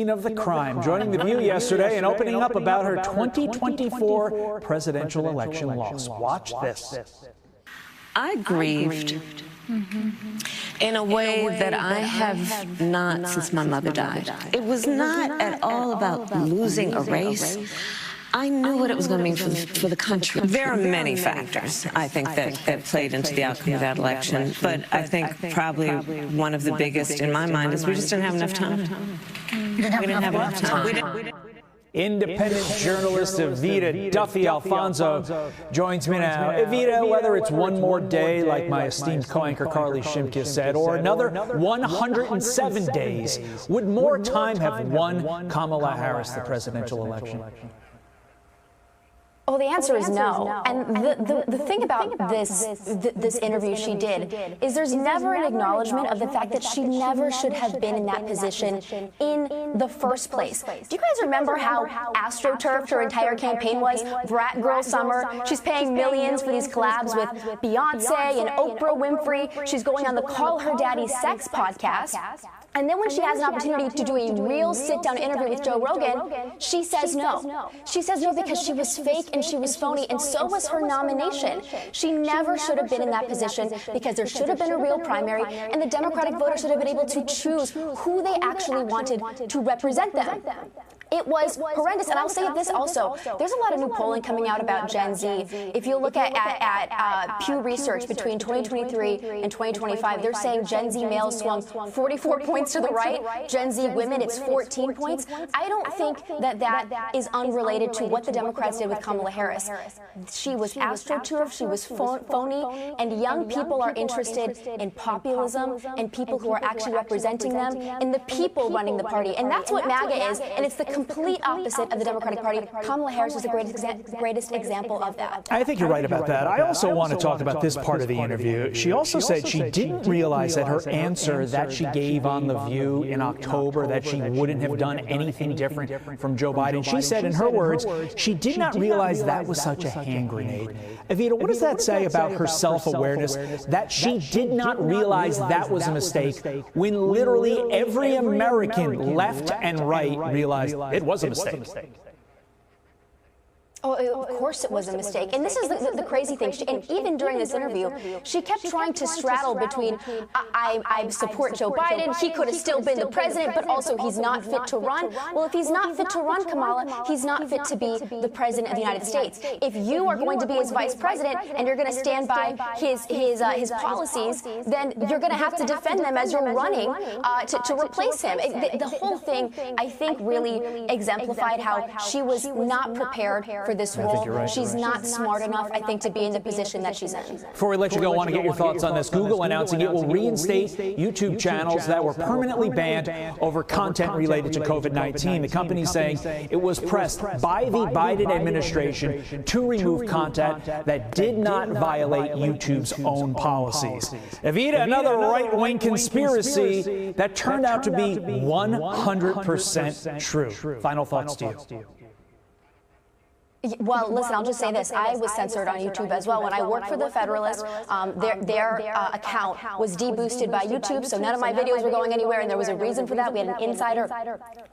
Of the crime, joining The View yesterday and opening up about her 2024 presidential election loss. Watch this. I grieved in a way that I have not since my mother died. It was not at all about losing a race. I knew what it was going to mean for the country. There are many factors, I think, that played into the outcome of that election. But I think probably one of the biggest in my mind is we just didn't have enough time. We didn't have enough time. Independent journalist Evita Duffy Alfonso joins me now. Evita, whether it's one more day, like my esteemed co-anchor Carly Shimkus said, or another 107 days, would more time have won Kamala Harris the presidential election? Well, the answer is no. And the thing about this interview she did is there's never an acknowledgement of the fact that she never should have been in that position in the first place. Do you guys remember how astroturfed her entire campaign was? Brat Girl Summer. She's paying millions for these collabs with Beyonce and Oprah Winfrey. She's going on the Call Her Daddy Sex podcast. And then when she has an opportunity to do a real sit-down interview with Joe Rogan, she says no. She says no because she was fake and she was phony, and so was her nomination. She never should have been in that position because there should have been a real primary, and the Democratic voters should have been able to choose who they actually wanted to represent them. It was horrendous, and I'll say this also. There's a lot of new polling coming out about Gen Z. If you look at Pew Research between 2023 and 2025, they're saying Gen Z males swung 44 points to the right. Gen Z women, it's 14 points. I don't think that is unrelated to what the Democrats did with Kamala Harris. She was astroturfed, she was phony, and young people are interested in populism and people who are actually representing them and the people running the party. And that's what MAGA is, and it's the complete opposite of the Democratic Party. Kamala Harris was the greatest example of that. I think you're right about that. I also want to talk about this part of the interview. She also said she didn't realize that her answer that she gave on The View in October, that she wouldn't have done anything different from Joe Biden. She said, in her words, she did not realize that was such a hand grenade. Evita, what does that say about her self-awareness, that she did not realize that was a mistake when literally every American, left and right, realized it was a mistake? Oh, of course it was a mistake. And this is the crazy thing. And even during this interview, she kept trying to straddle between, I support Joe Biden, he could have still been the president, but also he's not fit to run. Well, if he's not fit to run, Kamala, he's not fit to be the president of the United States. If you are going to be his vice president and you're going to stand by his policies, then you're going to have to defend them as you're running to replace him. The whole thing, I think, really exemplified how she was not prepared for this role. Right. She's not smart enough, I think, to be in the position that she's in. Before we let you go, I want to get your thoughts on this. Google announcing it will reinstate YouTube channels that were permanently banned over content related to COVID-19. The company saying it was pressed by the Biden administration to remove content that did not violate YouTube's own policies. Evita, another right-wing conspiracy that turned out to be 100% true. Final thoughts to you. Well, listen, I'll just say this. I was censored on YouTube as well. When I worked for The Federalist, their account was deboosted by YouTube, so none of my videos were going anywhere, and there was a reason for that. We had an insider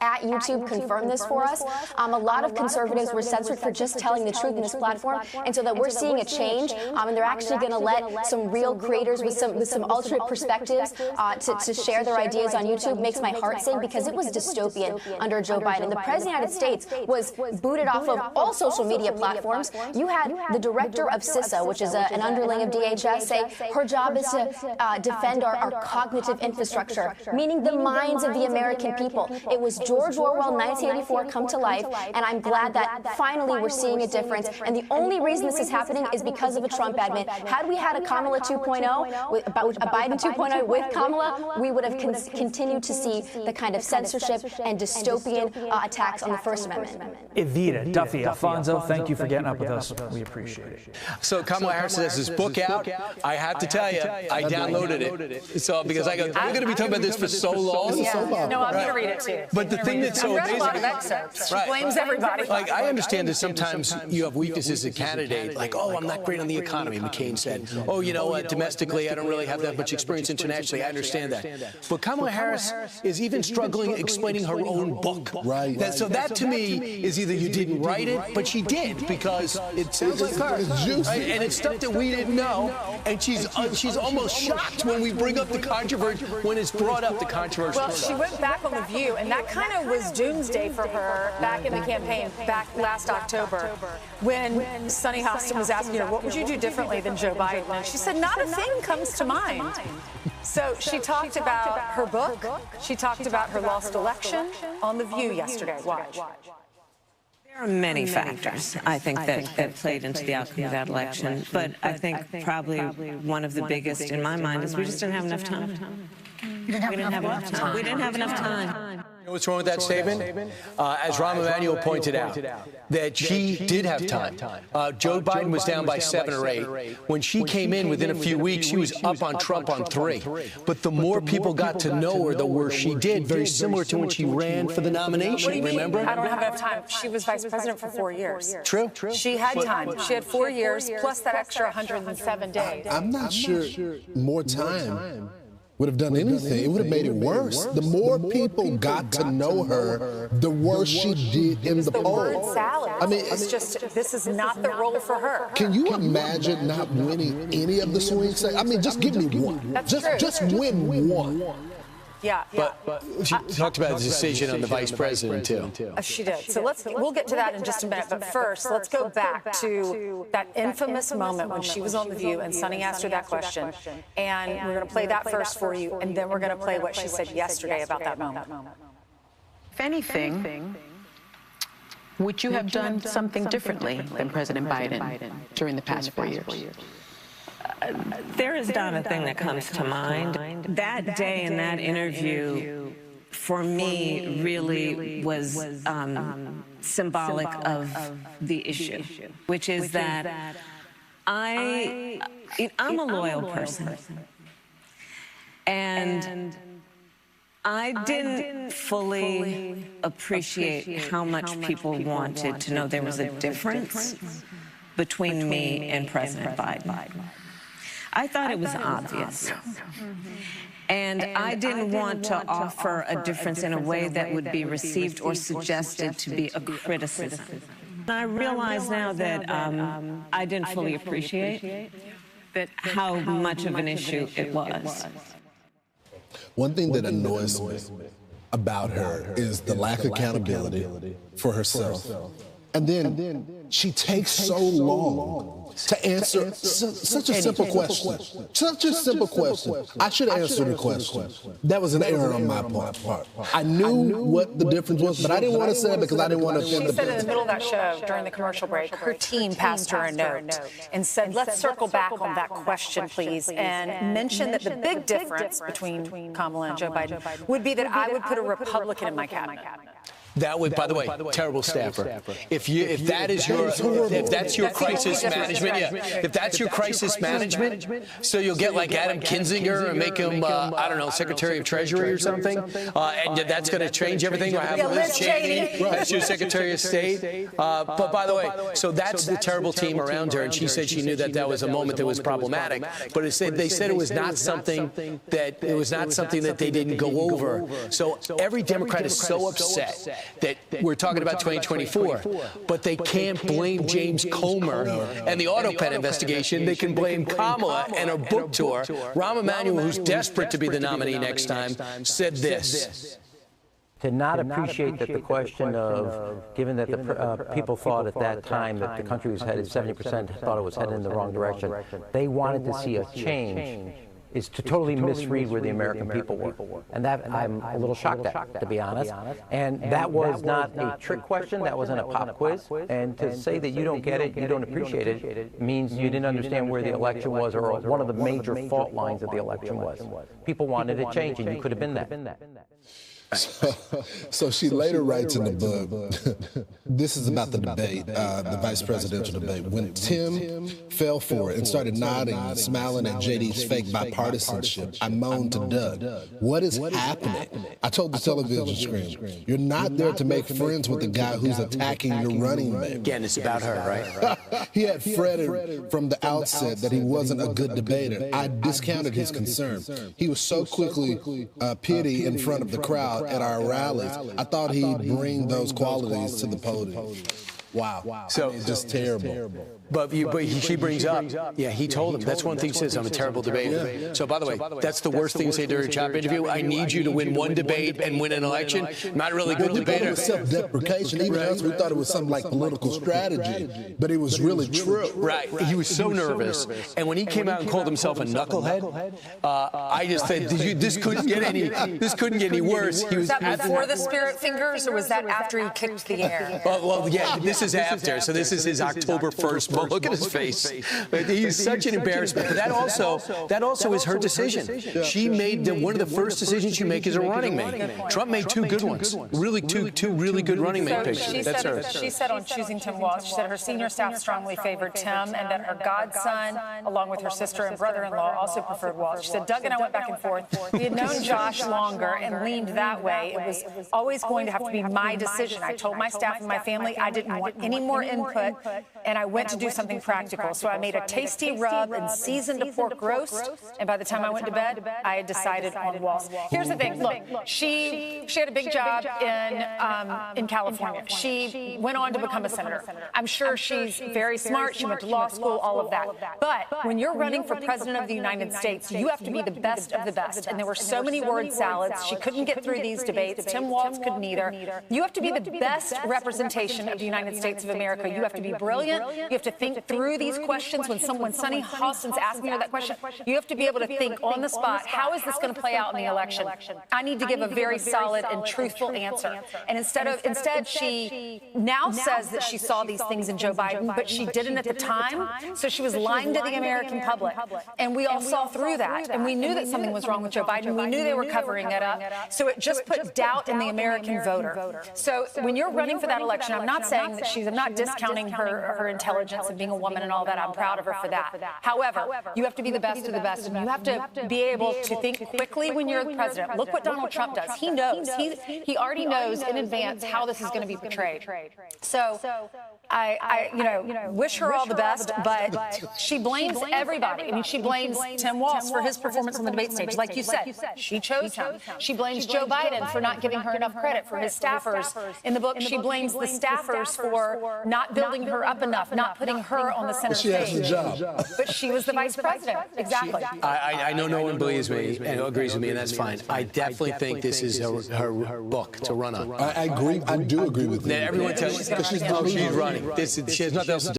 at YouTube confirm this for us. A lot of conservatives were censored for just telling the truth in this platform, and so that we're seeing a change, and they're actually going to let some real creators with some alternate perspectives to share their ideas on YouTube. Makes my heart sing, because it was dystopian under Joe Biden. The President of the United States was booted off of all social media platforms. You had the director of CISA, which is an underling of DHS, say her job is to defend our cognitive infrastructure, meaning the minds of the American people. It was George Orwell, 1984, come to life, and I'm glad that finally we're seeing a difference. And the only reason this is happening is because of a Trump admin. Had we had a Kamala 2.0, a Biden 2.0 with Kamala, we would have continued to see the kind of censorship and dystopian attacks on the First Amendment. Evita Duffy Alfonso. Alfonso, thank you for getting up with us. We appreciate it. So Kamala Harris has this book out. I have to tell you, I downloaded it. So because I go, we're going to be talking about this for so long. Yeah. No, I'm going to read it too. But the thing that's so amazing, a lot of excerpts. She blames everybody. Like, I understand that sometimes you have weaknesses as a candidate, like, oh, I'm not great on the economy, McCain said. Oh, you know what, domestically, I don't really have that much experience internationally. I understand that. But Kamala Harris is even struggling explaining her own book. Right. So that to me is either you didn't write it, but she did, because it sounds like her. It's juicy. Right? And it's stuff that we didn't know. And she's almost shocked when we bring up the controversy, when it's brought up, the controversy. Well, she went back on The View, and that kind of was doomsday for her back in the campaign, back last October, when Sonny Hostin was asking her, what would you do differently than Joe Biden? And she said, not a thing comes to mind. So she talked about her book. She talked about her lost election on The View yesterday. Watch. There are many factors, I think, that played into the outcome of that election. But I think probably one of the biggest in my mind is we just didn't have enough time. We didn't have enough time. We didn't have enough time. You know what's wrong with that statement? As Rahm Emanuel pointed out, that she did have time. Joe Biden was down by 7 or 8. When she came in within a few weeks, she was up on Trump on 3. But the more people got to know her, the worse she did. Very similar to when she ran for the nomination, What do you mean? remember? I don't have enough time. She was vice president for 4 years. True. She had time. She had 4 years, plus that extra 107 days. I'm not sure more time would have done anything. It would have made it worse. The more people got to know her, the worse she did in the word polls. salad. I mean, it's just, this is not the role for her. Can you imagine not winning any of the swing states? I mean, just give me one. That's Just win one. Yeah. But she talked about the decision on the vice president, too. She did. So we'll get to that in just a minute. But first, let's go back to that infamous moment when she was on The View and Sonny asked her that question. And we're going to play that first for you, and then we're going to play what she said yesterday about that moment. If anything, would you have done something differently than President Biden during the past 4 years? There is not a thing that comes to mind. That day in that interview, for me, really was symbolic of the issue, which is that I'm a loyal person. And I didn't fully appreciate how much people wanted to know there was a difference between me and President Biden. I thought it was obvious. And I didn't want to offer a difference in a way that would be received or suggested to be a criticism. And I realize now that I didn't fully appreciate how much of an issue it was. One thing that annoys me about her is the lack of accountability for herself. And then she takes so long to answer such a simple question. Such a simple question. I should have answered the question. That was an error on my part. I knew what the difference was, but I didn't want to say it because I didn't want to offend the She said in the middle of that show, during the commercial break, her team passed her a note and said, let's circle back on that question, please, and mention that the big difference between Kamala and Joe Biden would be that I would put a Republican in my cabinet. That would, by the way, terrible staffer. If that's your crisis management, if that's your crisis management, so you'll get like Adam Kinzinger and make him, I don't know, Secretary of Treasury or something, and that's going to change everything. Or have Liz Cheney as your Secretary of State. But by the way, so that's the terrible team around her, and she said she knew that was a moment that was problematic. But they said it was not something that they didn't go over. So every Democrat is so upset that we're talking about 2024, but they can't blame James Comer and the AutoPen investigation. They can blame Kamala and her book tour. Rahm Emanuel, who's desperate to be the nominee next time, said this. To not appreciate that the question of, given that the people thought at that time that the country was headed, 70% thought it was headed in the wrong direction, they wanted to see a change, is to totally misread where the American people were. And that I'm a little shocked at, to be honest. And that was not a trick question, that wasn't a pop quiz. And to say that you don't get it, you don't appreciate it, means you didn't understand where the election was or one of the major fault lines of the election was. People wanted a change, and you could have been that. So she later writes in the book, this is about the debate, the vice presidential debate. When Tim fell for it and started nodding and smiling at JD's fake bipartisanship, I moaned to Doug, what is happening? I told the television screen, you're not there to make friends with the guy who's attacking your running mate. Again, it's about her, right? He had fretted from the outset that he wasn't a good debater. I discounted his concern. He was so quickly pity in front of the crowd at our rallies. I thought he'd bring those qualities to the podium. Wow. So it's just terrible. But she brings up, yeah, he told him. That's one thing he says, I'm a terrible debater. Yeah. So, by the way, that's the worst thing to say during a job interview. I need you to win one debate and win an election. Not a really good debater. It was self-deprecation. Even us, we thought it was something like political strategy, but it was really true. Right. He was so nervous. And when he came out and called himself a knucklehead, I just said, this couldn't get any worse. He was that before the spirit fingers, or was that after he kicked the air? Well, yeah, this is after. So this is his October 1st. Well, look at his face. He's such an embarrassment. But that also is her decision. She made one of the first decisions you make as a running mate. Trump made two good ones. Really, two really good running mate pictures. That's her. She said on choosing Tim Walz, she said her senior staff strongly favored Tim, and that her godson, along with her sister and brother-in-law, also preferred Walz. She said, Doug and I went back and forth. We had known Josh longer and leaned that way. It was always going to have to be my decision. I told my staff and my family I didn't want any more input, and I went to do something practical. So I made a tasty rub and seasoned a pork roast, and by the time I went to bed, I had decided on Walz. Here's the thing. Look, she had a big job in California. She went on to become a senator. I'm sure she's very smart. She went to law school, all of that. But when you're running for president of the United States, you have to be the best of the best. And there were so many word salads. She couldn't get through these debates. Tim Walz couldn't either. You have to be the best representation of the United States of America. You have to be brilliant. You have to think through these questions. When Sunny Hostin's asking her that question, you have to be able to think on the spot, how is this going to play out in the election? I need to give a very solid and truthful answer. And instead she now says that she saw these things in Joe Biden, but she didn't at the time. So she was lying to the American public. And we all saw through that. And we knew that something was wrong with Joe Biden. We knew they were covering it up. So it just put doubt in the American voter. So when you're running for that election, I'm not saying that I'm not discounting her intelligence and being a woman and all that. I'm proud of her for that. However, you have to be the best of the best, and you have to be able to think quickly when you're the president. Look what Donald Trump does. He knows. He already knows in advance how this is going to be portrayed. So I wish her all the best, but she blames everybody. I mean, she blames Tim Walz for his performance on the debate stage. Like you said, she chose him. She blames Joe Biden for not giving her enough credit for his staffers. In the book, she blames the staffers for not building her up enough, not putting her on the center stage. She has the job. But she was the vice president. Exactly. I know no one believes me and agrees with me, and that's fine. I definitely think this is her book to run on. I agree. I do agree with you. Everyone tells me she's running. She has nothing else to do.